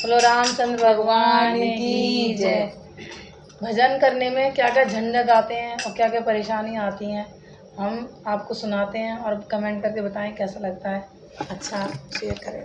बोलो रामचंद्र भगवान की जय। भजन करने में क्या क्या झंझट आते हैं और क्या क्या परेशानी आती हैं हम आपको सुनाते हैं और कमेंट करके बताएं कैसा लगता है। अच्छा शेयर करें।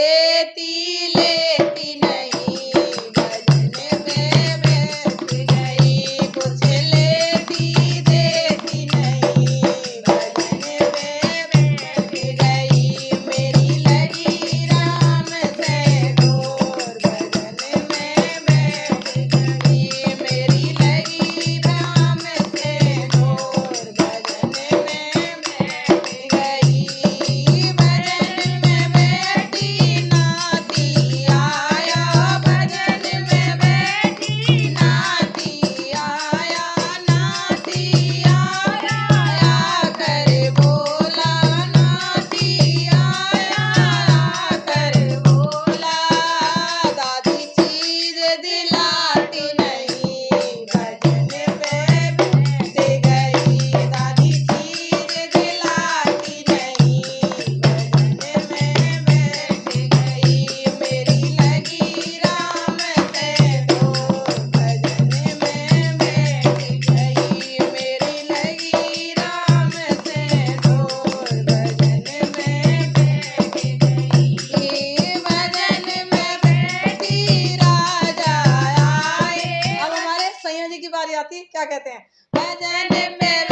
देती लेती नहीं, भजन में बैठ गई। कुछ लेती देती नहीं, भजन में बैठ गई। मेरी लगी राम से डोर, भजन में बैठ गई। मेरी लगी राम से डोर, भजन में बैठ गई। भजन में बैठी नाती आया, भजन में बैठी नाती आया। नाती आया आकर बोला, नाती आया आकर बोला। दादी चीज दिलाती नहीं, भजन पे बैठ गई। दादी चीज दिलाती नहीं, भजन में बैठ गई। मेरी लगी राम से डोर, भजन में बैठ गई। मेरी लगी राम से डोर, भजन में बैठ गई। भजन में बैठी राजा आए। अब हमारे सैया जी की बारी आती है, क्या कहते हैं? भजन में